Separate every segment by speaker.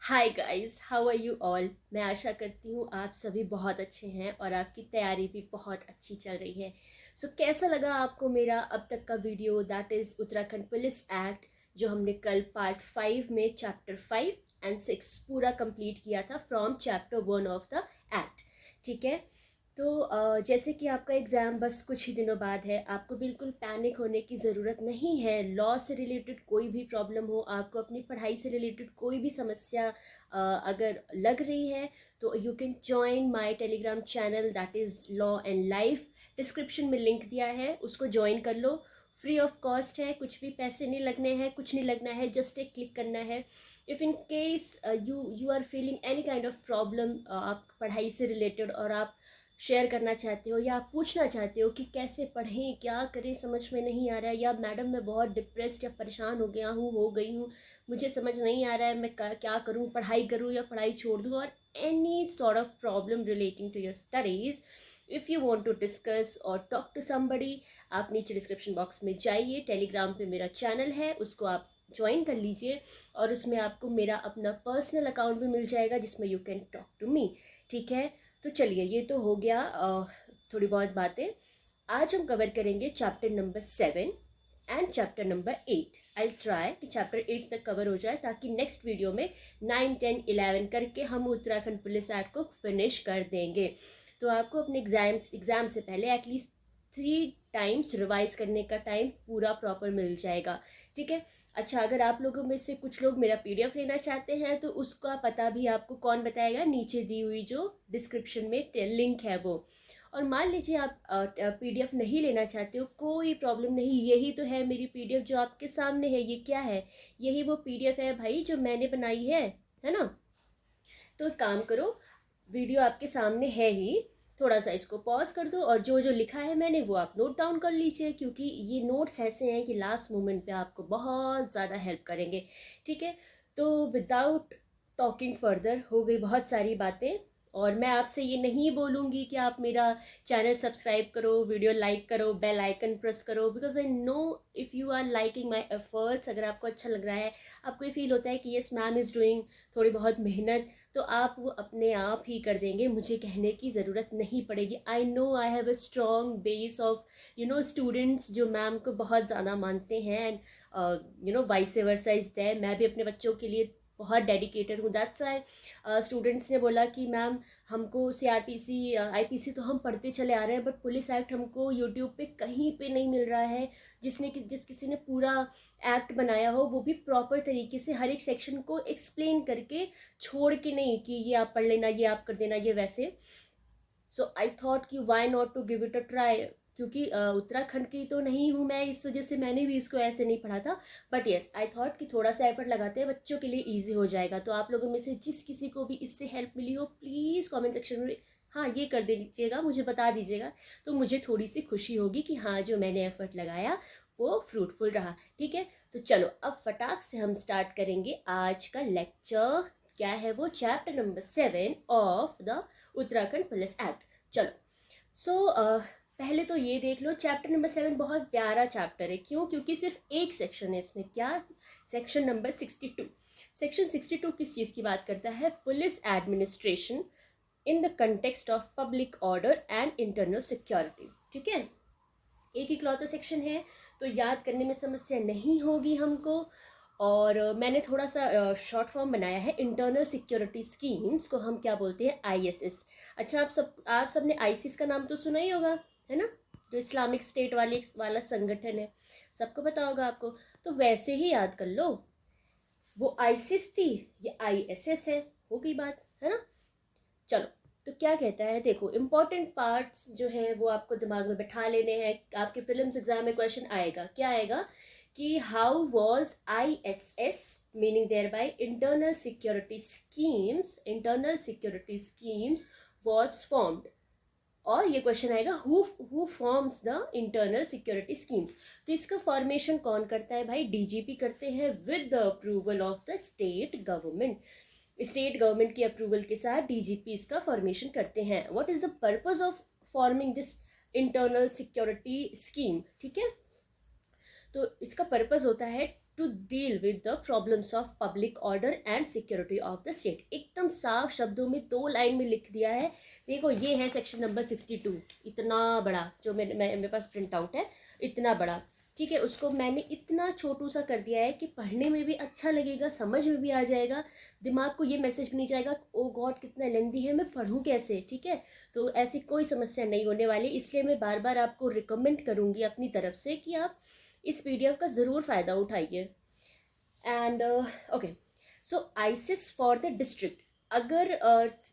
Speaker 1: Hi guys, how are you all. मैं आशा करती हूँ आप सभी बहुत अच्छे हैं और आपकी तैयारी भी बहुत अच्छी चल रही है। कैसा लगा आपको मेरा अब तक का video, that is Uttarakhand police act, जो हमने कल पार्ट 5 में चैप्टर 5 एंड 6 पूरा कंप्लीट किया था from chapter 1 of the act. ठीक है। जैसे कि आपका एग्ज़ाम बस कुछ ही दिनों बाद है, आपको बिल्कुल पैनिक होने की ज़रूरत नहीं है। लॉ से रिलेटेड कोई भी प्रॉब्लम हो, आपको अपनी पढ़ाई से रिलेटेड कोई भी समस्या अगर लग रही है, तो you can join my Telegram channel, that is law and life. Description में लिंक दिया है, उसको ज्वाइन कर लो। फ्री ऑफ कॉस्ट है, कुछ भी पैसे नहीं लगने हैं, कुछ नहीं लगना है, जस्ट एक क्लिक करना है। If in case you are feeling any kind of problem आप पढ़ाई से रिलेटेड, और आप शेयर करना चाहते हो या आप पूछना चाहते हो कि कैसे पढ़ें, क्या करें, समझ में नहीं आ रहा है, या मैडम मैं बहुत डिप्रेस्ड या परेशान हो गया हूँ, हो गई हूँ, मुझे समझ नहीं आ रहा है मैं क्या करूँ, पढ़ाई करूँ या पढ़ाई छोड़ दूँ, और any sort of problem relating to your studies, if you want to discuss और टॉक टू समबडी, आप नीचे डिस्क्रिप्शन बॉक्स में जाइए। टेलीग्राम पे मेरा चैनल है, उसको आप ज्वाइन कर लीजिए, और उसमें आपको मेरा अपना पर्सनल अकाउंट भी मिल जाएगा जिसमें you can talk to me. ठीक है। तो चलिए, ये तो हो गया थोड़ी बहुत बातें। आज हम कवर करेंगे chapter number 7 and chapter number 8। I try कि चैप्टर 8 तक कवर हो जाए, ताकि नेक्स्ट वीडियो में 9, 10, 11 करके हम उत्तराखंड पुलिस एक्ट को फिनिश कर देंगे। तो आपको अपने एग्ज़ाम से पहले एटलीस्ट 3 टाइम्स रिवाइज करने का टाइम पूरा प्रॉपर मिल जाएगा। ठीक है। अच्छा, अगर आप लोगों में से कुछ लोग मेरा पीडीएफ लेना चाहते हैं, तो उसका पता भी आपको कौन बताएगा, नीचे दी हुई जो डिस्क्रिप्शन में लिंक है वो। और मान लीजिए आप पीडीएफ नहीं लेना चाहते हो, कोई प्रॉब्लम नहीं, यही तो है मेरी पीडीएफ जो आपके सामने है। ये क्या है? यही वो पीडीएफ है भाई जो मैंने बनाई है ना। तो एक काम करो, वीडियो आपके सामने है ही, थोड़ा सा इसको पॉज कर दो, और जो जो लिखा है मैंने वो आप नोट डाउन कर लीजिए, क्योंकि ये नोट्स ऐसे हैं कि लास्ट मोमेंट पे आपको बहुत ज़्यादा हेल्प करेंगे। ठीक है। तो विदाउट टॉकिंग फर्दर, हो गई बहुत सारी बातें, और मैं आपसे ये नहीं बोलूँगी कि आप मेरा चैनल सब्सक्राइब करो, वीडियो लाइक करो, बेल आइकन प्रेस करो, because I know if you are liking my efforts, अगर आपको अच्छा लग रहा है, आपको ये फील होता है कि यस मैम इज़ डूइंग थोड़ी बहुत मेहनत, तो आप वो अपने आप ही कर देंगे, मुझे कहने की ज़रूरत नहीं पड़ेगी। I know I have a strong base of students जो मैम को बहुत ज़्यादा मानते हैं, and vice versa is there. मैं भी अपने बच्चों के लिए बहुत डेडिकेटेड हूँ, दैट्स वाई स्टूडेंट्स ने बोला कि मैम हमको सीआरपीसी आईपीसी तो हम पढ़ते चले आ रहे हैं, बट पुलिस एक्ट हमको यूट्यूब पे कहीं पे नहीं मिल रहा है। जिस किसी ने पूरा एक्ट बनाया हो, वो भी प्रॉपर तरीके से हर एक सेक्शन को एक्सप्लेन करके, छोड़ के नहीं कि ये आप पढ़ लेना, ये आप कर देना, ये वैसे। सो आई थॉट कि why not to give it a try, क्योंकि उत्तराखंड की तो नहीं हूँ मैं, इस वजह से मैंने भी इसको ऐसे नहीं पढ़ा था। बट येस, आई थॉट कि थोड़ा सा एफर्ट लगाते हैं, बच्चों के लिए ईजी हो जाएगा। तो आप लोगों में से जिस किसी को भी इससे हेल्प मिली हो, प्लीज़ कॉमेंट सेक्शन में हाँ ये कर दीजिएगा, मुझे बता दीजिएगा, तो मुझे थोड़ी सी खुशी होगी कि हाँ जो मैंने एफर्ट लगाया वो फ्रूटफुल रहा। ठीक है। तो चलो अब फटाक से हम स्टार्ट करेंगे आज का लेक्चर। क्या है वो? Chapter number 7 of the Uttarakhand police act. चलो। पहले तो ये देख लो, चैप्टर नंबर 7 बहुत प्यारा चैप्टर है। क्यों? क्योंकि सिर्फ एक सेक्शन है इसमें। क्या? Section number 62। सेक्शन 62 किस चीज़ की बात करता है? Police administration in the context of public order and internal security. ठीक है। एक ही इकलौता सेक्शन है, तो याद करने में समस्या नहीं होगी हमको। और मैंने थोड़ा सा शॉर्ट फॉर्म बनाया है। इंटरनल सिक्योरिटी स्कीम्स को हम क्या बोलते हैं? आईएसएस। अच्छा, आप सब ने आईसिस का नाम तो सुना ही होगा, है ना, जो इस्लामिक स्टेट वाला संगठन है, सबको पता होगा आपको। तो वैसे ही याद कर लो, वो आईसिस थी, ये आईएसएस है, हो गई बात, है ना। चलो, तो क्या कहता है, देखो इंपॉर्टेंट पार्ट्स जो हैं वो आपको दिमाग में बैठा लेने हैं। आपके प्रीलिम्स एग्जाम में क्वेश्चन आएगा, क्या आएगा कि how was ISS, meaning thereby internal security schemes was formed. और ये क्वेश्चन आएगा, who forms the internal security schemes. तो इसका फॉर्मेशन कौन करता है भाई? डीजीपी करते हैं with the approval of the state government. State government की अप्रूवल के साथ डीजीपी इसका फॉर्मेशन करते हैं। What is the purpose of forming this internal security scheme? ठीक है। तो इसका पर्पस होता है to deal with the problems of public order and security of the state. एकदम साफ शब्दों में 2 लाइन में लिख दिया है। देखो ये है सेक्शन नंबर 62, इतना बड़ा जो मेरे पास प्रिंट आउट है, इतना बड़ा, ठीक है। उसको मैंने इतना छोटू सा कर दिया है कि पढ़ने में भी अच्छा लगेगा, समझ में भी आ जाएगा, दिमाग को ये मैसेज भी नहीं जाएगा ओ गॉड कितना लेंदी है, मैं पढ़ूँ कैसे, ठीक है। तो ऐसी कोई समस्या नहीं होने वाली, इसलिए मैं बार बार आपको रिकमेंड करूँगी अपनी तरफ से कि आप इस PDF का ज़रूर फ़ायदा उठाइए। And okay, so ISIS for the district. अगर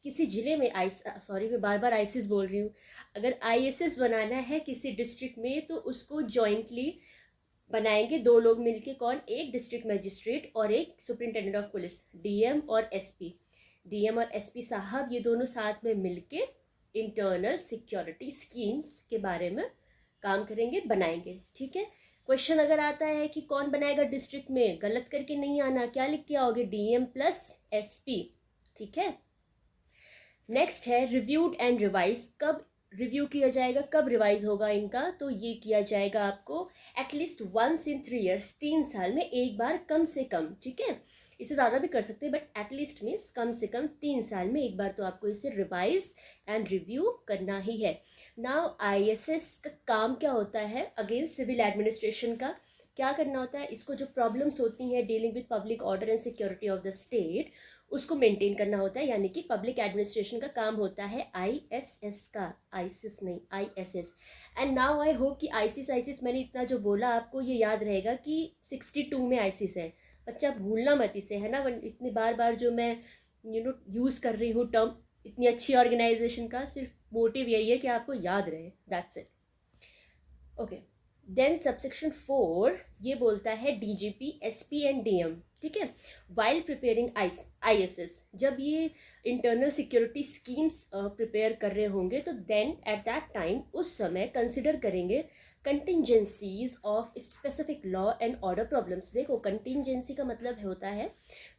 Speaker 1: किसी ज़िले में सॉरी मैं बार बार आईसिस बोल रही हूँ, अगर ISS बनाना है किसी डिस्ट्रिक्ट में तो उसको जॉइंटली बनाएंगे 2 लोग मिलके। कौन? एक डिस्ट्रिक्ट मजिस्ट्रेट और एक सुपरिंटेंडेंट ऑफ पुलिस, DM और SP। DM और SP साहब ये दोनों साथ में मिलके इंटरनल सिक्योरिटी स्कीम्स के बारे में काम करेंगे, बनाएंगे, ठीक है। क्वेश्चन अगर आता है कि कौन बनाएगा डिस्ट्रिक्ट में, गलत करके नहीं आना, क्या लिख के आओगे? DM + SP, ठीक है। नेक्स्ट है रिव्यूड एंड रिवाइज। कब रिव्यू किया जाएगा, कब रिवाइज होगा इनका? तो ये किया जाएगा आपको एटलीस्ट 1 in 3 years, 3 साल में एक बार कम से कम, ठीक है। इससे ज़्यादा भी कर सकते हैं बट एटलीस्ट मीन्स कम से कम 3 साल में एक बार तो आपको इसे रिवाइज एंड रिव्यू करना ही है। नाउ ISS का काम क्या होता है? अगेन सिविल एडमिनिस्ट्रेशन का क्या करना होता है? इसको जो प्रॉब्लम्स होती हैं dealing with public order and security of the state, उसको मेंटेन करना होता है। यानी कि पब्लिक एडमिनिस्ट्रेशन का काम होता है ISS का, आईसिस नहीं ISS। And now I hope कि ISIS मैंने इतना जो बोला आपको ये याद रहेगा कि 62 में ISIS है। बच्चा भूलना मत इसे, है ना। इतनी बार बार जो मैं यूज़ कर रही हूँ टर्म, इतनी अच्छी ऑर्गेनाइजेशन का सिर्फ मोटिव यही है कि आपको याद रहे, that's it. Okay, then subsection 4 ये बोलता है DGP, SP एंड DM, ठीक है। वाइल प्रिपेयरिंग ISS, जब ये इंटरनल सिक्योरिटी स्कीम्स प्रिपेयर कर रहे होंगे तो देन एट दैट टाइम उस समय कंसिडर करेंगे contingencies of specific law and order problems. देखो कंटिजेंसी का मतलब होता है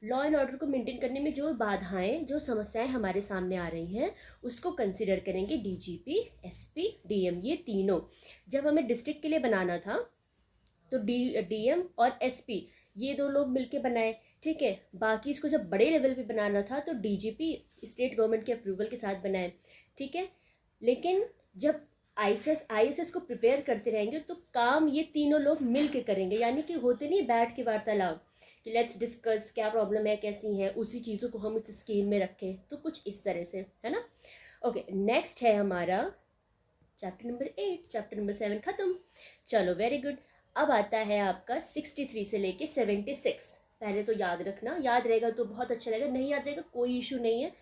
Speaker 1: लॉ एंड ऑर्डर को मेंटेन करने में जो बाधाएं, जो समस्याएं हमारे सामने आ रही हैं उसको कंसिडर करेंगे DGP, SP, DM, ये तीनों। जब हमें डिस्ट्रिक्ट के लिए बनाना था तो DM और SP ये 2 लोग मिलके बनाए, ठीक है। बाकी इसको जब बड़े लेवल पे बनाना था तो DGP स्टेट गवर्नमेंट के अप्रूवल के साथ बनाए, ठीक है। लेकिन जब ISS को प्रिपेयर करते रहेंगे तो काम ये तीनों लोग मिल के करेंगे। यानी कि होते नहीं बैठ के वार्तालाप कि लेट्स डिस्कस क्या प्रॉब्लम है, कैसी है, उसी चीज़ों को हम इस स्कीम में रखें, तो कुछ इस तरह से, है ना। ओके, नेक्स्ट है हमारा चैप्टर नंबर 8, चैप्टर नंबर 7 खत्म। चलो वेरी गुड। अब आता है आपका 63 से लेके 76। पहले तो याद रखना, याद रहेगा तो बहुत अच्छा रहेगा, नहीं याद रहेगा कोई इशू नहीं है।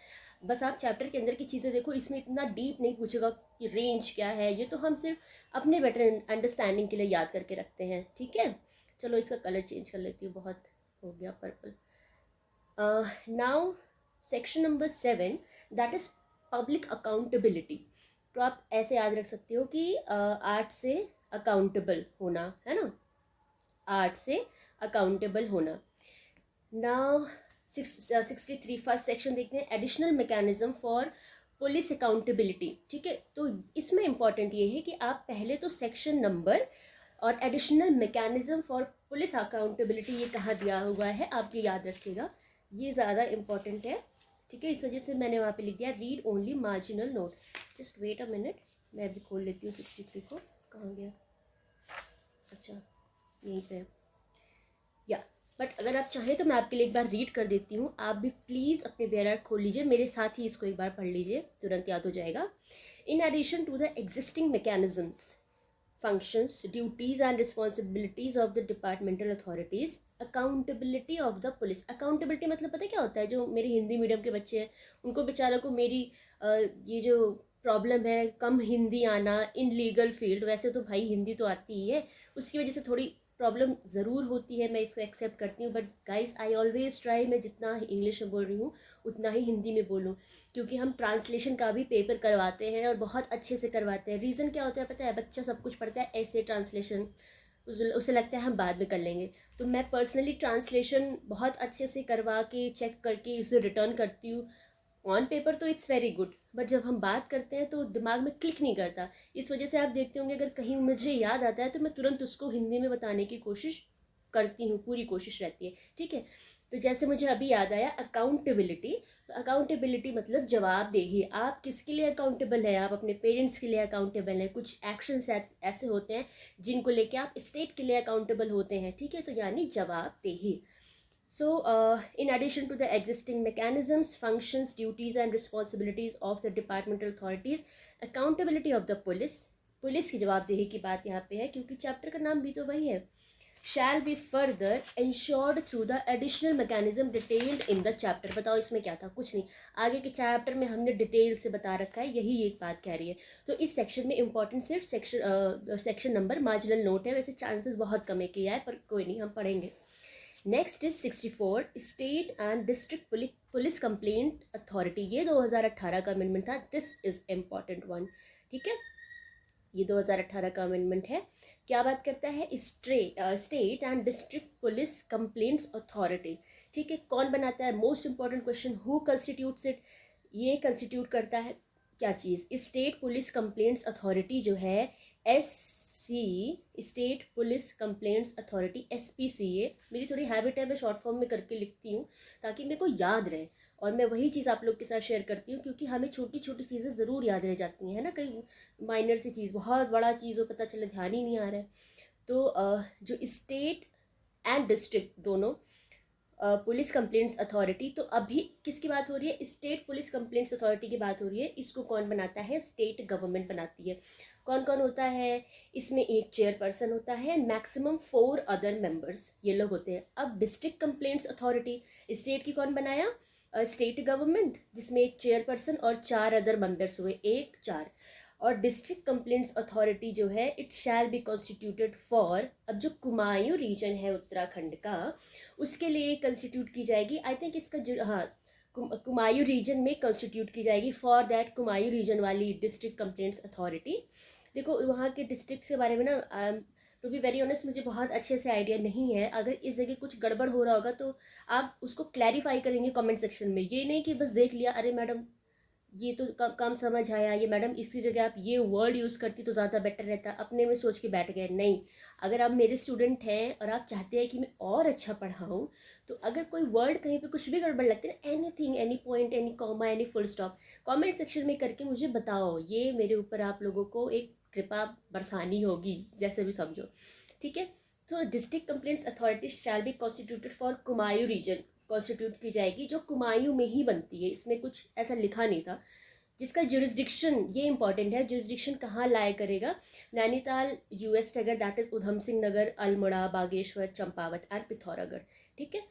Speaker 1: बस आप चैप्टर के अंदर की चीज़ें देखो, इसमें इतना डीप नहीं पूछेगा कि रेंज क्या है, ये तो हम सिर्फ अपने बेटर अंडरस्टैंडिंग के लिए याद करके रखते हैं, ठीक है। चलो इसका कलर चेंज कर लेती हूँ, बहुत हो गया purple. Now section number 7 that is public accountability. तो आप ऐसे याद रख सकते हो कि आर्ट से अकाउंटेबल होना, है ना, आर्ट से अकाउंटेबल होना। नाउ 63 फर्स्ट सेक्शन देखते हैं, additional mechanism for police accountability, ठीक है। तो इसमें इंपॉर्टेंट ये है कि आप पहले तो सेक्शन नंबर और additional mechanism for police accountability ये कहाँ दिया हुआ है आप ये याद रखिएगा, ये ज़्यादा इंपॉर्टेंट है, ठीक है। इस वजह से मैंने वहाँ पे लिख दिया read only marginal note. Just wait a minute, मैं अभी खोल लेती हूँ 63 को, कहाँ गया, अच्छा यहीं पे या। बट अगर आप चाहें तो मैं आपके लिए एक बार रीड कर देती हूँ, आप भी प्लीज़ अपने बेयर खोल लीजिए, मेरे साथ ही इसको एक बार पढ़ लीजिए, तुरंत याद हो जाएगा। In addition to the existing mechanisms, functions, duties and responsibilities of the departmental authorities, accountability of the police। accountability मतलब पता है क्या होता है? जो मेरे हिंदी मीडियम के बच्चे हैं उनको बेचारा को मेरी ये जो प्रॉब्लम है कम हिंदी आना इन लीगल फील्ड, वैसे तो भाई हिंदी तो आती ही है, उसकी वजह से थोड़ी प्रॉब्लम ज़रूर होती है, मैं इसको एक्सेप्ट करती हूँ। But guys I always try, मैं जितना इंग्लिश में बोल रही हूँ उतना ही हिंदी में बोलूँ, क्योंकि हम ट्रांसलेशन का भी पेपर करवाते हैं और बहुत अच्छे से करवाते हैं। रीज़न क्या होता है पता है? बच्चा सब कुछ पढ़ता है ऐसे ट्रांसलेशन, उसे लगता है हम बाद में कर लेंगे। तो मैं पर्सनली ट्रांसलेशन बहुत अच्छे से करवा के चेक करके उसे रिटर्न करती हूँ। ऑन पेपर तो इट्स वेरी गुड, बट जब हम बात करते हैं तो दिमाग में क्लिक नहीं करता। इस वजह से आप देखते होंगे अगर कहीं मुझे याद आता है तो मैं तुरंत उसको हिंदी में बताने की कोशिश करती हूँ, पूरी कोशिश रहती है, ठीक है। तो जैसे मुझे अभी याद आया अकाउंटेबिलिटी, तो अकाउंटेबिलिटी मतलब जवाबदेही। आप किसके लिए अकाउंटेबल है? आप अपने पेरेंट्स के लिए अकाउंटेबल हैं। कुछ एक्शंस ऐसे होते हैं जिनको लेके आप स्टेट के लिए अकाउंटेबल होते हैं, ठीक है, तो यानी जवाबदेही। So, in addition to the existing mechanisms, functions, duties, and responsibilities of the departmental authorities, accountability of the police, police की जवाबदेही की बात यहाँ पे है क्योंकि चैप्टर का नाम भी तो वही है, shall be further ensured through the additional mechanism detailed in the chapter। बताओ इसमें क्या था? कुछ नहीं, आगे के चैप्टर में हमने डिटेल से बता रखा है, यही एक बात कह रही है। तो इस सेक्शन में इंपॉर्टेंट सिर्फ सेक्शन नंबर मार्जिनल नोट है, वैसे चांसेस बहुत कम है कि आए, पर कोई नहीं, हम पढ़ेंगे। Next is 64 state and district police complaint authority. ये 2018 का अमेंडमेंट था, दिस इज इम्पॉर्टेंट वन, ठीक है। ये 2018 का अमेंडमेंट है। क्या बात करता है? State and district police complaints authority, ठीक है। कौन बनाता है? Most important question, who constitutes it? ये कंस्टिट्यूट करता है क्या चीज़? स्टेट पुलिस कंप्लेंट्स अथॉरिटी जो है, state police complaints authority, SPCA। मेरी थोड़ी हैबिट है, मैं शॉर्ट फॉर्म में करके लिखती हूँ ताकि मेरे को याद रहे, और मैं वही चीज़ आप लोग के साथ शेयर करती हूँ क्योंकि हमें छोटी छोटी चीज़ें ज़रूर याद रह जाती हैं, है ना। कई माइनर सी चीज़, बहुत बड़ा चीज़ हो, पता चले ध्यान ही नहीं आ रहा है। तो जो स्टेट एंड डिस्ट्रिक्ट दोनों पुलिस कंप्लेंट्स अथॉरिटी, तो अभी किसकी बात हो रही है? स्टेट पुलिस कंप्लेंट्स अथॉरिटी की बात हो रही है। इसको कौन बनाता है? स्टेट गवर्नमेंट बनाती है। कौन कौन होता है इसमें? एक चेयरपर्सन होता है, मैक्सिमम 4 अदर मेंबर्स, ये लोग होते हैं। अब डिस्ट्रिक्ट कंप्लेंट्स अथॉरिटी स्टेट की कौन बनाया? स्टेट गवर्नमेंट, जिसमें एक चेयरपर्सन और 4 अदर मेंबर्स हुए, 1 4। और डिस्ट्रिक्ट कंप्लेंट्स अथॉरिटी जो है, it shall be constituted for, अब जो कुमायूं रीजन है उत्तराखंड का, उसके लिए कंस्टिट्यूट की जाएगी। आई थिंक इसका हाँ, कुमायूं रीजन में कंस्टिट्यूट की जाएगी। फॉर दैट कुमायूं रीजन वाली डिस्ट्रिक्ट कंप्लेंट्स अथॉरिटी, देखो वहाँ के डिस्ट्रिक्ट के बारे में ना, टू बी वेरी ऑनेस्ट मुझे बहुत अच्छे से आइडिया नहीं है। अगर इस जगह कुछ गड़बड़ हो रहा होगा तो आप उसको क्लैरिफाई करेंगे कमेंट सेक्शन में। ये नहीं कि बस देख लिया, अरे मैडम ये तो कम समझ आया, ये मैडम इसकी जगह आप ये वर्ड यूज़ करती तो ज़्यादा बेटर रहता, अपने में सोच के बैठ गए। नहीं, अगर आप मेरे स्टूडेंट हैं और आप चाहते हैं कि मैं और अच्छा पढ़ाऊँ, तो अगर कोई वर्ड कहीं पे कुछ भी गड़बड़ लगती है ना, anything, any point, any comma, any full stop, comment section में करके मुझे बताओ। ये मेरे ऊपर आप लोगों को एक कृपा बरसानी होगी, जैसे भी समझो, ठीक है। तो district complaints authority shall be constituted for Kumaon region, constitute की जाएगी जो कुमायूं में ही बनती है। इसमें कुछ ऐसा लिखा नहीं था। जिसका जुरिस्डिक्शन, ये इंपॉर्टेंट है, जुरिस्डिक्शन कहाँ लाया करेगा? Nainital, US Nagar, that is Udham Singh Nagar, Almora, Bageshwar, Champawat and Pithoragarh, ठीक है।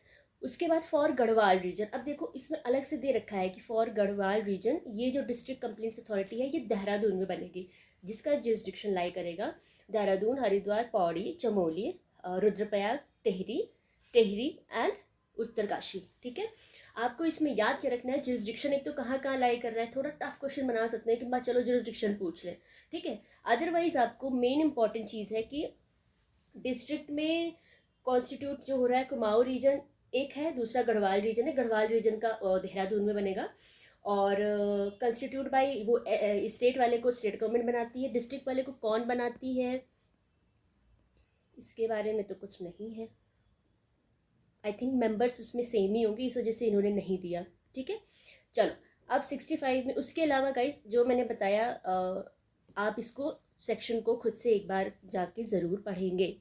Speaker 1: उसके बाद फॉर गढ़वाल रीजन, अब देखो इसमें अलग से दे रखा है कि फॉर गढ़वाल रीजन, ये जो डिस्ट्रिक्ट कंप्लेंट्स अथॉरिटी है ये देहरादून में बनेगी, जिसका जुरिस्डिक्शन लाई करेगा देहरादून, हरिद्वार, पौड़ी, चमोली, रुद्रप्रयाग, टेहरी एंड उत्तरकाशी, ठीक है। आपको इसमें याद क्या रखना है? जुरिस्डिक्शन एक तो कहाँ कहाँ लाई कर रहा है, थोड़ा टफ क्वेश्चन बना सकते हैं कि मैं चलो जुरिस्डिक्शन पूछ लें, ठीक है। अदरवाइज आपको मेन इंपॉर्टेंट चीज़ है कि डिस्ट्रिक्ट में कॉन्स्टिट्यूट जो हो रहा है कुमाऊं रीजन एक है, दूसरा गढ़वाल रीजन है। गढ़वाल रीजन का देहरादून में बनेगा, और कंस्टिट्यूट बाई वो स्टेट वाले को स्टेट गवर्नमेंट बनाती है, डिस्ट्रिक्ट वाले को कौन बनाती है इसके बारे में तो कुछ नहीं है। आई थिंक मेंबर्स उसमें सेम ही होंगे, इस वजह से इन्होंने नहीं दिया, ठीक है। चलो अब 65 में, उसके अलावा गाइस जो मैंने बताया, आप इसको सेक्शन को खुद से एक बार जाके ज़रूर पढ़ेंगे,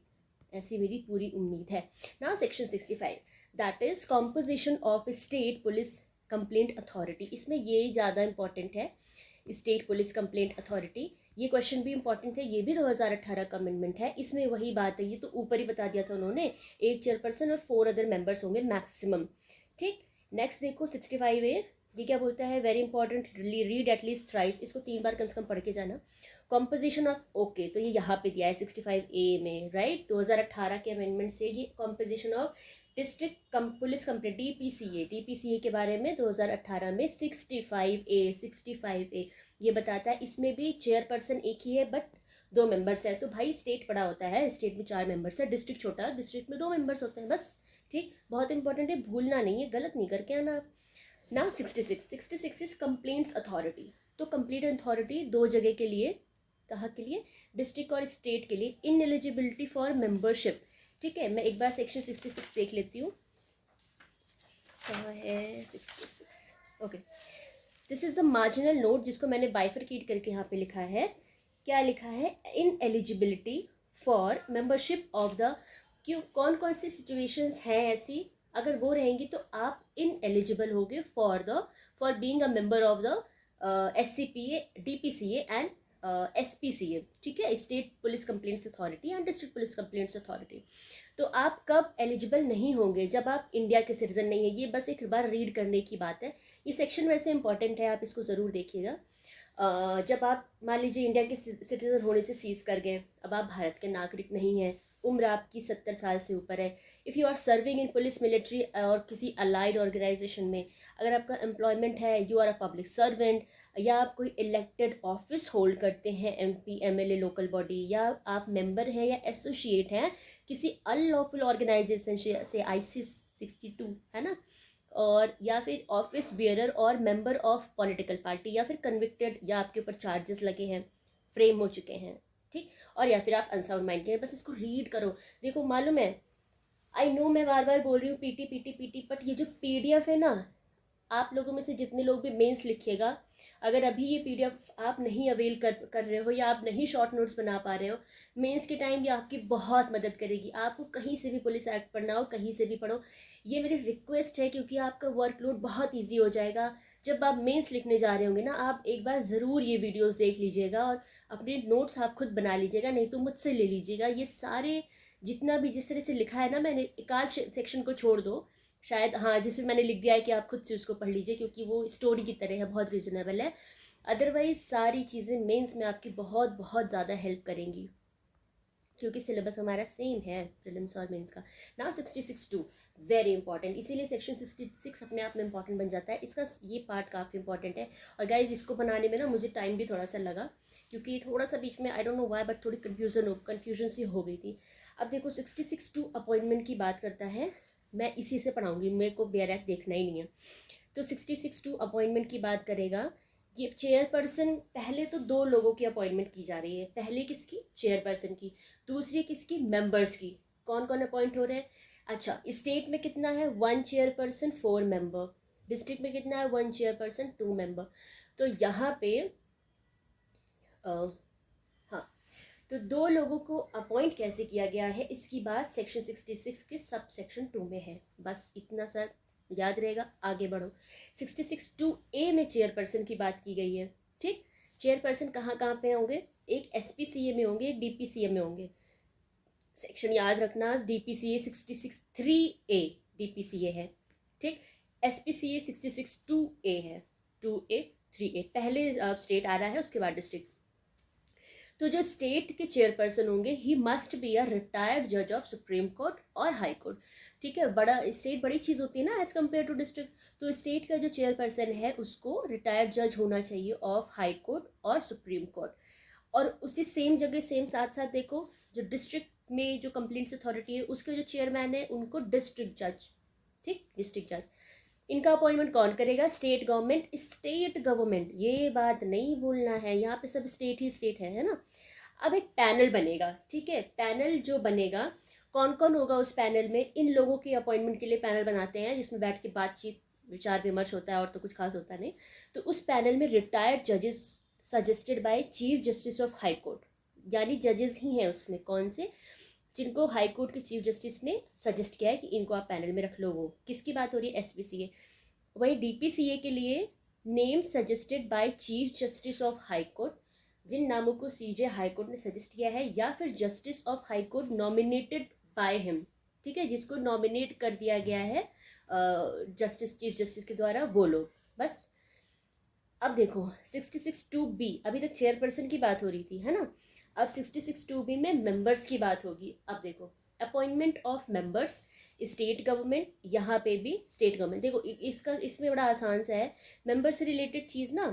Speaker 1: ऐसी मेरी पूरी उम्मीद है। Now section 65, that is composition of state police complaint authority. इसमें ये ज़्यादा इंपॉर्टेंट है, स्टेट पुलिस कंप्लेंट अथॉरिटी। ये क्वेश्चन भी इंपॉर्टेंट है, ये भी 2018 का अमेंडमेंट है। इसमें वही बात है, ये तो ऊपर ही बता दिया था उन्होंने, एक चेयरपर्सन और 4 अदर मेंबर्स होंगे मैक्सिमम, ठीक। नेक्स्ट देखो 65A, ये क्या बोलता है? Very important, read at least thrice, इसको 3 बार कम से कम पढ़ के जाना। कॉम्पोजिशन ऑफ, ओके, तो ये यहाँ पे दिया है 65A में, राइट। 2018 के अमेंडमेंट से ये composition of district police complaint, DPCA के बारे में 2018 में 65A ये बताता है। इसमें भी चेयरपर्सन एक ही है बट 2 मेंबर्स है। तो भाई स्टेट बड़ा होता है, स्टेट में 4 मेंबर्स है, डिस्ट्रिक्ट छोटा, डिस्ट्रिक्ट में 2 मेंबर्स होते हैं बस, ठीक। बहुत इंपॉर्टेंट है, भूलना नहीं है, गलत नहीं करके आना। Now 66 is complaints authority. तो कंप्लेंट अथॉरिटी 2 जगह के लिए, कहाँ के लिए? डिस्ट्रिक्ट और स्टेट के लिए। इन एलिजिबिलिटी फॉर मेंबरशिप, ठीक है, मैं एक बार सेक्शन 66 देख लेती हूँ, कहाँ है 66। Okay, this is the marginal note, जिसको मैंने बाइफरकेट करके यहाँ पे लिखा है। क्या लिखा है? In eligibility for membership of the, क्यों, कौन कौन सी सिचुएशंस हैं ऐसी, अगर वो रहेंगी तो आप इन एलिजिबल होगे for being a member of the SCPA, DPCA and SPCA, ठीक है, state police complaints authority and district police complaints authority. तो आप कब एलिजिबल नहीं होंगे? जब आप इंडिया के सिटीजन नहीं है। ये बस एक बार रीड करने की बात है। ये सेक्शन वैसे इंपॉर्टेंट है, आप इसको ज़रूर देखिएगा। जब आप मान लीजिए इंडिया के सिटीजन होने से सीज कर गए, अब आप भारत के नागरिक नहीं हैं, उम्र आपकी 70 साल से ऊपर है, if you are serving in police, military और किसी अलाइड ऑर्गेनाइजेशन में, अगर आपका एम्प्लॉयमेंट है, you are a public servant, या आप कोई इलेक्टेड ऑफिस होल्ड करते हैं, MP MLA लोकल बॉडी, या आप मेंबर हैं या एसोसिएट हैं किसी अनलॉफुल ऑर्गेनाइजेशन से, IC 62 है ना, और या फिर ऑफिस बियरर और मेंबर ऑफ पॉलिटिकल पार्टी, या फिर कन्विक्टेड, या आपके ऊपर चार्जेस लगे हैं, फ्रेम हो चुके हैं, ठीक, और या फिर आप अनसाउंड माइंड के हैं। बस इसको रीड करो। देखो, मालूम है, आई नो मैं बार बार बोल रही हूँ पीटी पीटी पीटी, बट ये जो PDF है ना, आप लोगों में से जितने लोग भी मेंस लिखिएगा, अगर अभी ये PDF आप नहीं अवेल कर रहे हो, या आप नहीं शॉर्ट नोट्स बना पा रहे हो, मेंस के टाइम ये आपकी बहुत मदद करेगी। आपको कहीं से भी पुलिस एक्ट पढ़ना हो, कहीं से भी पढ़ो, ये मेरी रिक्वेस्ट है, क्योंकि आपका वर्कलोड बहुत ईजी हो जाएगा। जब आप मेंस लिखने जा रहे होंगे ना, आप एक बार ज़रूर ये वीडियोस देख लीजिएगा और अपने नोट्स आप खुद बना लीजिएगा, नहीं तो मुझसे ले लीजिएगा। ये सारे जितना भी जिस तरह से लिखा है ना मैंने, एक आध सेक्शन को छोड़ दो शायद, हाँ, जिसमें मैंने लिख दिया है कि आप खुद से उसको पढ़ लीजिए, क्योंकि वो स्टोरी की तरह है, बहुत रीजनेबल है। अदरवाइज सारी चीज़ें मेंस में आपकी बहुत बहुत ज़्यादा हेल्प करेंगी, क्योंकि सिलेबस हमारा सेम है प्रीलिम्स और मेंस का। नाउ 66(2) वेरी इंपॉर्टेंट, इसीलिए सेक्शन 66 अपने आप में इंपॉर्टेंट बन जाता है। इसका ये पार्ट काफ़ी इंपॉर्टेंट है। और गाइज, इसको बनाने में ना मुझे टाइम भी थोड़ा सा लगा, क्योंकि थोड़ा सा बीच में I don't know why, but थोड़ी कन्फ्यूजन सी हो गई थी। अब देखो, 66(2) अपॉइंटमेंट की बात करता है, मैं इसी से पढ़ाऊँगी, मेरे को बेयर एक्ट देखना ही नहीं है। तो 66(2) अपॉइंटमेंट की बात करेगा। ये चेयरपर्सन, पहले तो 2 लोगों की अपॉइंटमेंट की जा रही है। पहले किसकी? चेयरपर्सन की। दूसरी किसकी? मेंबर्स की। कौन कौन अपॉइंट हो रहे हैं? अच्छा, स्टेट में कितना है? 1 चेयरपर्सन 4 मेंबर। डिस्ट्रिक्ट में कितना है? 1 चेयरपर्सन 2 मेंबर। तो यहाँ पे हाँ, तो 2 लोगों को अपॉइंट कैसे किया गया है, इसकी बात सेक्शन 66 के सब सेक्शन 2 में है। बस इतना सा याद रहेगा, आगे बढ़ो। 66(2)A में चेयरपर्सन की बात की गई है, ठीक। चेयरपर्सन कहाँ कहाँ पे होंगे? एक SPCA में होंगे, एक DPCA में होंगे। सेक्शन याद रखना, DPCA 66(3)A DPCA है, ठीक। SPCA 66(2)A है, 2A 3A। पहले स्टेट आ रहा है, उसके बाद डिस्ट्रिक्ट। तो जो स्टेट के चेयरपर्सन होंगे, he must be a retired जज ऑफ सुप्रीम कोर्ट और हाई कोर्ट, ठीक है। बड़ा स्टेट बड़ी चीज़ होती है ना एज़ कम्पेयर टू डिस्ट्रिक्ट। तो स्टेट का जो चेयरपर्सन है, उसको रिटायर्ड जज होना चाहिए ऑफ हाई कोर्ट और सुप्रीम कोर्ट। और उसी सेम जगह, सेम साथ साथ देखो, जो डिस्ट्रिक्ट में जो कंप्लेंट्स अथॉरिटी है, उसके जो चेयरमैन है, उनको डिस्ट्रिक्ट जज, ठीक, डिस्ट्रिक्ट जज। इनका अपॉइंटमेंट कौन करेगा? State government. स्टेट गवर्नमेंट, ये बात नहीं भूलना है, यहाँ पे सब स्टेट ही स्टेट है ना। अब एक पैनल बनेगा, ठीक है। पैनल जो बनेगा, कौन कौन होगा उस पैनल में? इन लोगों की अपॉइंटमेंट के लिए पैनल बनाते हैं, जिसमें बैठ के बातचीत विचार विमर्श होता है, और तो कुछ खास होता नहीं। तो उस पैनल में रिटायर्ड जजेस suggested by chief justice of high court, यानी जजेस ही हैं उसमें। कौन से? जिनको हाई कोर्ट के चीफ जस्टिस ने सजेस्ट किया है कि इनको आप पैनल में रख लो। वो किसकी बात हो रही है? SPCA। वही DPCA के लिए name suggested by chief justice of high court, जिन नामों को CJ हाई कोर्ट ने सजेस्ट किया है, या फिर justice of high court nominated by him, ठीक है, जिसको नॉमिनेट कर दिया गया है जस्टिस, चीफ जस्टिस के द्वारा, वो लोग। बस अब देखो 66(2)B, अभी तक चेयरपर्सन की बात हो रही थी, है ना। अब 66(2)B में मेंबर्स की बात होगी। अब देखो, appointment of members, state government, यहाँ पे भी स्टेट गवर्नमेंट। देखो इसका, इसमें बड़ा आसान सा है, मेंबर से रिलेटेड चीज़ ना,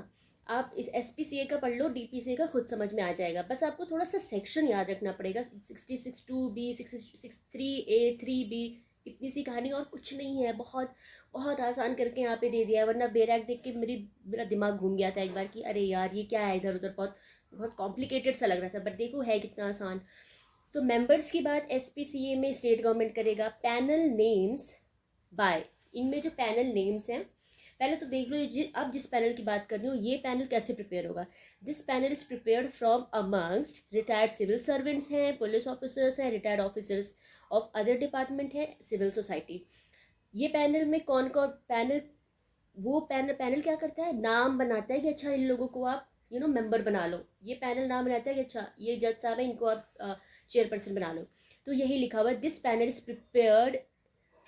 Speaker 1: आप इस SPCA का पढ़ लो, DPCA का खुद समझ में आ जाएगा। बस आपको थोड़ा सा सेक्शन याद रखना पड़ेगा, 66(2)B, 66(3)A, 3B, इतनी सी कहानी, और कुछ नहीं है। बहुत बहुत आसान करके यहाँ पे दे दिया है, वरना बेरैक देख के मेरा दिमाग घूम गया था एक बार कि अरे यार ये क्या है, इधर उधर बहुत बहुत कॉम्प्लिकेटेड सा लग रहा था, बट देखो है कितना आसान। तो मेंबर्स की बात SPCA में स्टेट गवर्नमेंट करेगा। पैनल नेम्स बाय, इनमें जो पैनल नेम्स हैं, पहले तो देख लो अब जिस पैनल की बात कर रही हूँ ये पैनल कैसे प्रिपेयर होगा। This panel is prepared from amongst retired civil servants हैं, पुलिस ऑफिसर्स हैं, retired officers of other department है, सिविल सोसाइटी। ये पैनल में कौन कौन पैनल क्या करता है, नाम बनाता है कि अच्छा इन लोगों को आप मेंबर बना लो। ये पैनल नाम बनाता है कि अच्छा ये जज साहब है, इनको आप चेयरपर्सन बना लो। तो यही लिखा हुआ है, this panel is prepared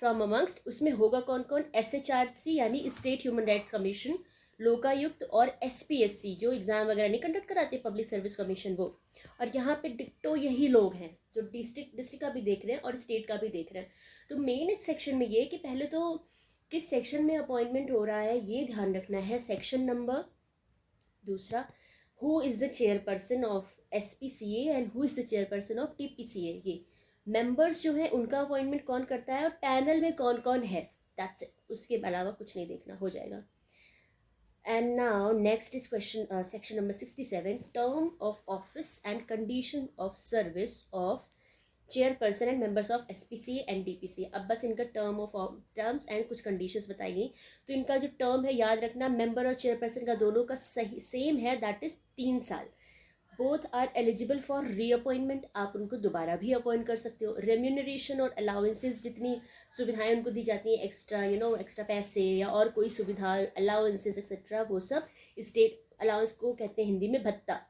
Speaker 1: from amongst. उसमें होगा कौन कौन, SHRC यानी state human rights commission, Lokayukta और SPSC जो एग्ज़ाम वगैरह नहीं कंडक्ट कराते, पब्लिक सर्विस कमीशन, वो। और यहाँ पे डिक्टो यही लोग हैं जो डिस्ट्रिक्ट का भी देख रहे हैं और स्टेट का भी देख रहे हैं। तो मेन इस सेक्शन में ये कि पहले तो किस सेक्शन में अपॉइंटमेंट हो रहा है ये ध्यान रखना है, सेक्शन नंबर। दूसरा, who is the chairperson of SPCA and who is the chairperson of TPCA। ये मेंबर्स जो है उनका अपॉइंटमेंट कौन करता है और पैनल में कौन कौन है, दैट्स इट। उसके अलावा कुछ नहीं देखना, हो जाएगा। And now next is question section number 67, term of office and condition of service of chairperson and members of SPCA and DPCA। अब बस इनका टर्म्स एंड कुछ कंडीशंस बताई गई। तो इनका जो टर्म है याद रखना, मेंबर और चेयरपर्सन का दोनों का सही सेम है, दैट इज 3 साल। Both are eligible for reappointment, आप उनको दोबारा भी अपॉइंट कर सकते हो। रेम्यूनरेशन और अलाउंसेस, जितनी सुविधाएं उनको दी जाती हैं, एक्स्ट्रा एक्स्ट्रा पैसे या और कोई सुविधा, अलाउंसेस एक्सेट्रा, वो सब स्टेट अलाउंस को कहते हैं हिंदी में भत्ता।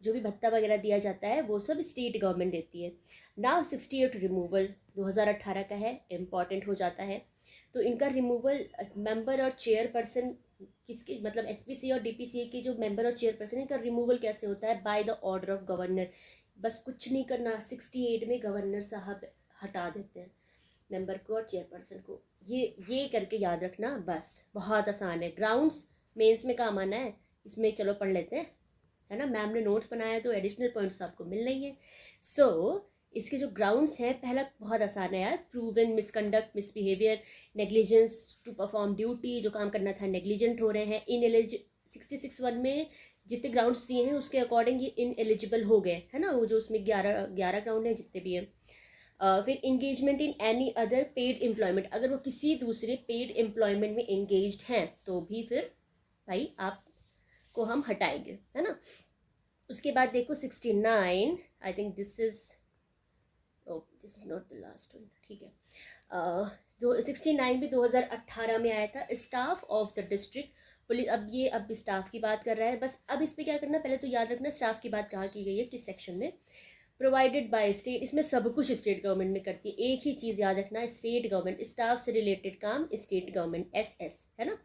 Speaker 1: जो भी भत्ता वगैरह दिया जाता है वो सब स्टेट गवर्नमेंट देती है। नाउ 68 रिमूवल 2018 का है, इम्पॉर्टेंट हो जाता है। तो इनका रिमूवल, मेंबर और चेयरपर्सन किसके, मतलब SPCA और DPCA के जो मेंबर और चेयरपर्सन, इनका रिमूवल कैसे होता है, by the order of governor. बस कुछ नहीं करना, 68 में गवर्नर साहब हटा देते हैं मेंबर को और चेयरपर्सन को। ये करके याद रखना, बस बहुत आसान है। ग्राउंड्स मेंस में काम आना है, इसमें चलो पढ़ लेते हैं, है ना। मैम ने नोट्स बनाया तो एडिशनल पॉइंट्स आपको मिल रही है। सो इसके जो ग्राउंड्स हैं, पहला बहुत आसान है यार, proven misconduct, misbehaviour, negligence to perform duty, जो काम करना था नेग्लिजेंट हो रहे हैं। 66(1) में जितने ग्राउंड्स दिए हैं उसके अकॉर्डिंग ये इनएलिजिबल हो गए, है ना। वो जो उसमें 11 ग्राउंड हैं जितने भी हैं। फिर engagement in any other paid employment, अगर वो किसी दूसरे पेड एम्प्लॉयमेंट में एंगेज्ड हैं तो भी फिर भाई आपको हम हटाएंगे, है ना। उसके बाद देखो 69, I think this is not the last one, ठीक है। 69 भी 2018 में आया था। Staff of the district police, अब स्टाफ की बात कर रहा है बस। अब इस पर क्या करना, पहले तो याद रखना स्टाफ की बात कहाँ की गई है, किस सेक्शन में। प्रोवाइडेड बाय स्टेट, इसमें सब कुछ स्टेट गवर्नमेंट में करती है। एक ही चीज़ याद रखना, स्टेट गवर्नमेंट, स्टाफ से रिलेटेड काम स्टेट गवर्नमेंट, SS, है ना।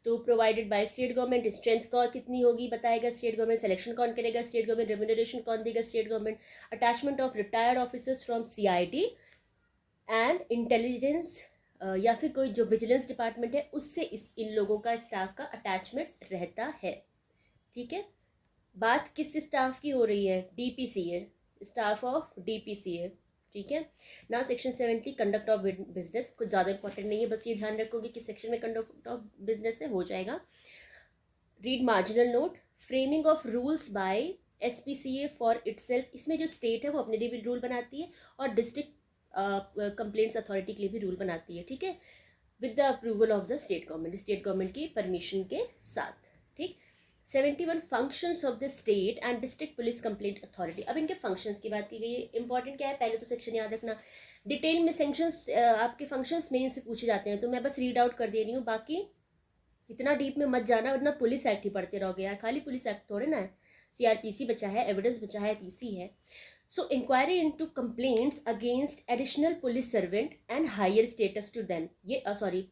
Speaker 1: तो provided by state government, strength कौन कितनी होगी बताएगा स्टेट गवर्नमेंट, सिलेक्शन कौन करेगा स्टेट गवर्नमेंट, रेम्यूनरेशन कौन देगा state government, attachment of retired officers from CID and intelligence या फिर कोई जो विजिलेंस डिपार्टमेंट है उससे इन लोगों का स्टाफ का अटैचमेंट रहता है, ठीक है। बात किस स्टाफ की हो रही है, DPCA, स्टाफ ऑफ DPCA, ठीक है ना। सेक्शन 70 कंडक्ट ऑफ बिजनेस, कुछ ज़्यादा इंपॉर्टेंट नहीं है, बस ये ध्यान रखोगे कि सेक्शन में कंडक्ट ऑफ बिजनेस से हो जाएगा। Read marginal note, framing of rules by SPCA for itself, इसमें जो स्टेट है वो अपने लिए भी रूल बनाती है और डिस्ट्रिक्ट कंप्लेंट्स अथॉरिटी के लिए भी रूल बनाती है, ठीक है, with the approval of the state government की परमिशन के साथ, ठीक। 71 functions of the state and district police complaint authority. अब इनके फंक्शंस की बात की गई है, इंपॉर्टेंट क्या है, पहले तो सेक्शन याद रखना। डिटेल में सेक्शंस आपके फंक्शंस मेन से पूछे जाते हैं, तो मैं बस रीड आउट कर दे रही हूँ, बाकी इतना डीप में मत जाना वरना पुलिस एक्ट ही पढ़ते रहोगे यार, खाली पुलिस एक्ट थोड़े ना है। CRPC बचा है, एविडेंस बचा है, PC है। So inquiry into complaints against additional police servant and higher status to them, ये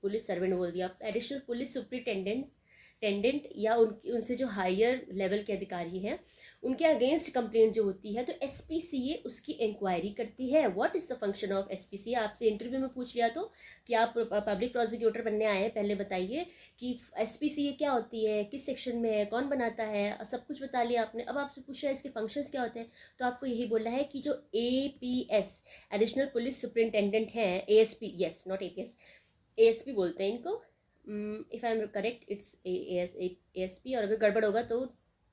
Speaker 1: पुलिस सर्वेंट बोल दिया, एडिशनल पुलिस सुपरिटेंडेंट या उनसे जो हायर लेवल के अधिकारी हैं उनके अगेंस्ट कंप्लेंट जो होती है तो SPCA उसकी इंक्वायरी करती है। What is the function of SPCA, आपसे इंटरव्यू में पूछ लिया तो कि आप पब्लिक प्रोसिक्यूटर बनने आए हैं, पहले बताइए कि SPCA क्या होती है, किस सेक्शन में है, कौन बनाता है, सब कुछ बता लिया आपने। अब आपसे पूछ रहा है इसके फंक्शंस क्या होते हैं, तो आपको यही बोलना है कि जो APS एडिशनल पुलिस सुपरिटेंडेंट हैं, ASP, yes not APS, ASP बोलते हैं इनको, if I am correct it's ASP, और अगर गड़बड़ होगा तो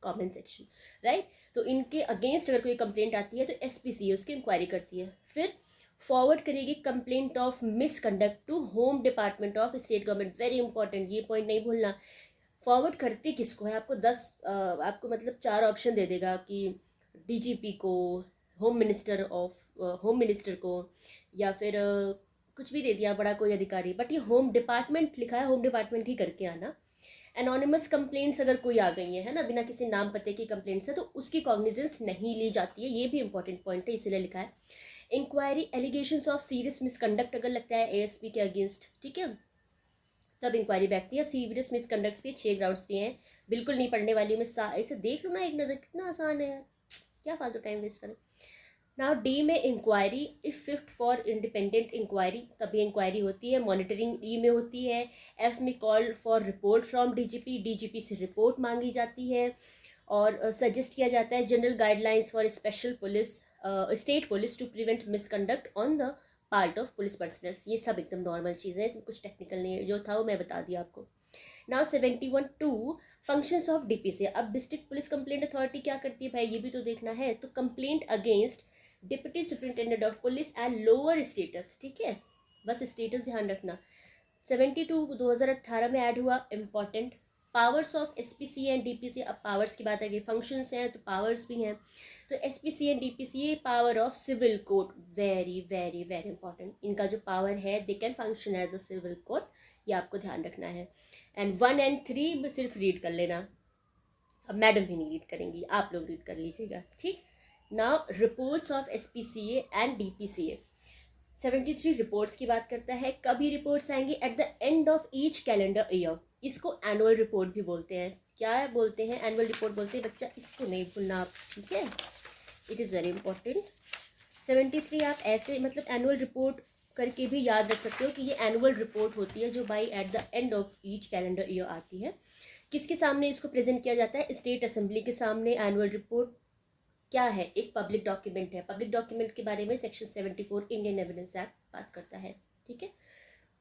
Speaker 1: कमेंट सेक्शन, राइट। तो इनके अगेंस्ट अगर कोई कंप्लेंट आती है तो एसपीसीए उसकी इंक्वायरी करती है, फिर फॉरवर्ड करेगी complaint of misconduct to home department of state government. Very important, ये पॉइंट नहीं भूलना। फॉरवर्ड करती किसको है, आपको 10 आपको मतलब 4 ऑप्शन दे देगा कि डीजीपी को, होम मिनिस्टर को, या फिर कुछ भी दे दिया बड़ा कोई अधिकारी, बट ये होम डिपार्टमेंट लिखा है, होम डिपार्टमेंट ही करके आना। एनोनिमस कंप्लेंट्स अगर कोई आ गई है ना, बिना किसी नाम पते की कंप्लेंट्स है, तो उसकी कॉग्निजेंस नहीं ली जाती है, ये भी इंपॉर्टेंट पॉइंट है, इसलिए लिखा है। Inquiry allegations of serious misconduct अगर लगता है एएसपी के अगेंस्ट, ठीक है, तब इंक्वायरी बैठती है। सीरियस मिसकंडक्ट के 6 ग्राउंड्स दिए हैं, बिल्कुल नहीं पढ़ने वाली हूँ मैं, इसे देख लो ना एक नज़र, कितना आसान है, क्या फालतू टाइम वेस्ट करें। नाउ डी में inquiry if fifth for independent inquiry, तभी इंक्वायरी होती है। मॉनिटरिंग ई में होती है। एफ में call for report from DGP, DGP से रिपोर्ट मांगी जाती है और सजेस्ट किया जाता है general guidelines for special police, state police to prevent misconduct on the part of police personnels. ये सब एकदम नॉर्मल चीज़ें हैं, इसमें कुछ टेक्निकल नहीं है, जो था वो मैं बता दिया आपको। Now 71(2) functions of DPC. अब डिस्ट्रिक्ट पुलिस कंप्लेंट अथॉरिटी क्या करती है भाई, ये भी तो देखना है। तो complaint against deputy superintendent of police and lower status, ठीक है, बस स्टेटस ध्यान रखना। 72 2018 में ऐड हुआ, important. Powers of SPC and DPC, अब पावर्स की बात आ गई, फंक्शंस हैं तो पावर्स भी हैं। तो SPC and DPC power of civil court, very very very important. इनका जो पावर है, they can function as a civil court, ये आपको ध्यान रखना है। एंड 1 और 3 सिर्फ रीड कर लेना, अब मैडम भी नहीं रीड करेंगी, आप लोग रीड कर लीजिएगा, ठीक। Now reports of SPCA and DPCA. 73 reports की बात करता है। कभी रिपोर्ट्स आएंगी at the end of each calendar year, इसको एनुअल रिपोर्ट भी बोलते हैं। क्या बोलते हैं, एनुअल रिपोर्ट बोलते हैं बच्चा, इसको नहीं भूलना आप, ठीक है, इट इज़ वेरी इंपॉर्टेंट। 73 आप ऐसे मतलब एनुअल रिपोर्ट करके भी याद रख सकते हो कि ये एनुअल रिपोर्ट होती है जो by eight the end of each calendar year आती है। किसके सामने इसको प्रेजेंट किया जाता है, स्टेट असेंबली के सामने। एनुअल रिपोर्ट क्या है, एक पब्लिक डॉक्यूमेंट है। पब्लिक डॉक्यूमेंट के बारे में सेक्शन 74 इंडियन एविडेंस एक्ट बात करता है, ठीक है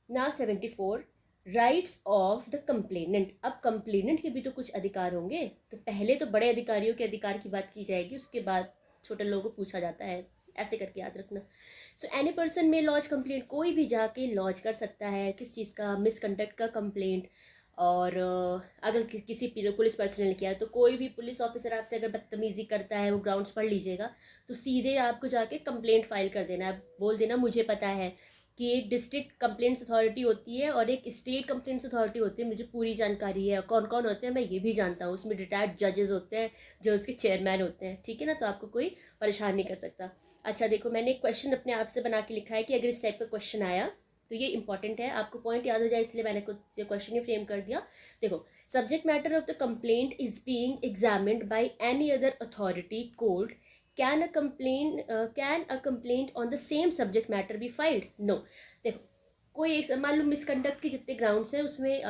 Speaker 1: ना। 74 राइट्स ऑफ द कंप्लेनेंट। अब कंप्लेनेंट के भी तो कुछ अधिकार होंगे, तो पहले तो बड़े अधिकारियों के अधिकार की बात की जाएगी, उसके बाद छोटे लोगों को पूछा जाता है, ऐसे करके याद रखना। सो एनी पर्सन में लॉज कंप्लेंट, कोई भी जाके लॉज कर सकता है किस चीज़ का, मिसकंडक्ट का कंप्लेंट। और अगर किसी पुलिस पर्सन ने किया, तो कोई भी पुलिस ऑफिसर आपसे अगर बदतमीजी करता है, वो ग्राउंड्स पढ़ लीजिएगा, तो सीधे आपको जाके कंप्लेंट फाइल कर देना है। बोल देना मुझे पता है कि एक डिस्ट्रिक्ट कंप्लेंट्स अथॉरिटी होती है और एक स्टेट कंप्लेंट्स अथॉरिटी होती है, मुझे पूरी जानकारी है, कौन कौन होते हैं मैं ये भी जानता हूँ, उसमें रिटायर्ड जजेस होते हैं जो उसके चेयरमैन होते हैं, ठीक है ना, तो आपको कोई परेशान नहीं कर सकता। अच्छा देखो, मैंने एक क्वेश्चन अपने आप से बना के लिखा है कि अगर इस टाइप का क्वेश्चन आया तो ये इंपॉर्टेंट है, आपको पॉइंट याद हो जाए, इसलिए मैंने कुछ क्वेश्चन ही फ्रेम कर दिया। देखो, subject matter of the complaint is being examined by any other authority court, can a complaint on the same subject matter be filed, no. देखो, कोई एक मान लो मिसकंडक्ट के जितने ग्राउंड्स हैं उसमें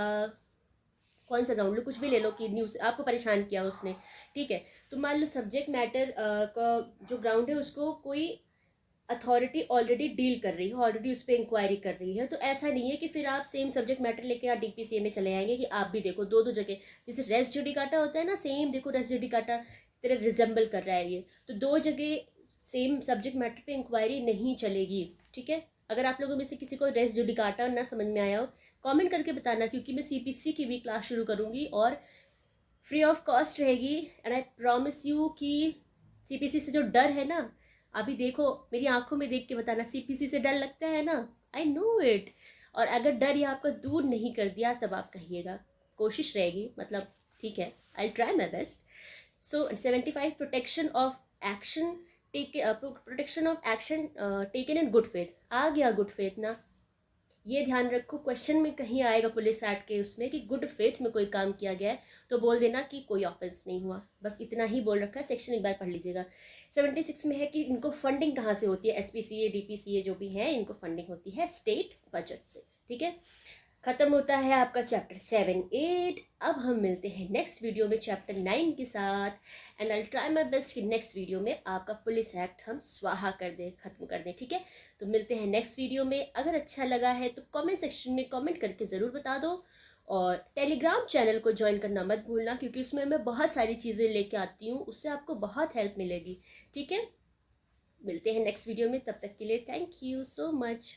Speaker 1: कौन सा ग्राउंड लो, कुछ भी ले लो कि न्यूज़ आपको परेशान किया उसने, ठीक है, तो मान लो सब्जेक्ट मैटर का जो ग्राउंड है उसको कोई अथॉरिटी ऑलरेडी डील कर रही है, ऑलरेडी उस पर इंक्वायरी कर रही है, तो ऐसा नहीं है कि फिर आप सेम सब्जेक्ट मैटर लेके यहाँ डीपीसीए में चले आएंगे कि आप भी देखो दो दो जगह, जैसे रेस जुडिकाटा होता है ना, सेम देखो रेस जुडिकाटा तरह रिजेंबल कर रहा है ये, तो 2 जगह सेम सब्जेक्ट मैटर पे इंक्वायरी नहीं चलेगी, ठीक है। अगर आप लोगों में से किसी को रेस जुडिकाटा ना समझ में आया हो, कमेंट करके बताना, क्योंकि मैं सीपीसी की भी क्लास शुरू करूँगी और फ्री ऑफ कॉस्ट रहेगी। एंड आई प्रॉमिस यू कि सीपीसी से जो डर है ना, अभी देखो मेरी आंखों में देख के बताना, सीपीसी से डर लगता है ना, आई नो इट, और अगर डर ये आपका दूर नहीं कर दिया तब आप कहिएगा, कोशिश रहेगी, मतलब ठीक है, I try my best. So 75 protection of action protection of action taken in good faith, आ गया गुड फेथ ना, ये ध्यान रखो, क्वेश्चन में कहीं आएगा पुलिस एक्ट के उसमें कि गुड फेथ में कोई काम किया गया है, तो बोल देना कि कोई ऑफेंस नहीं हुआ, बस इतना ही बोल रखा है, सेक्शन एक बार पढ़ लीजिएगा। 76 में है कि इनको फंडिंग कहाँ से होती है, एसपीसीए डीपीसीए जो भी है, इनको फंडिंग होती है स्टेट बजट से, ठीक है। खत्म होता है आपका चैप्टर 7-8। अब हम मिलते हैं नेक्स्ट वीडियो में चैप्टर 9 के साथ, and I try my best कि नेक्स्ट वीडियो में आपका पुलिस एक्ट हम स्वाहा कर दें, खत्म कर दें, ठीक है। तो मिलते हैं नेक्स्ट वीडियो में। अगर अच्छा लगा है तो कमेंट सेक्शन में कमेंट करके ज़रूर बता दो, और टेलीग्राम चैनल को ज्वाइन करना मत भूलना, क्योंकि उसमें मैं बहुत सारी चीज़ें लेके आती हूँ, उससे आपको बहुत हेल्प मिलेगी। ठीक है, मिलते हैं नेक्स्ट वीडियो में, तब तक के लिए थैंक यू सो मच।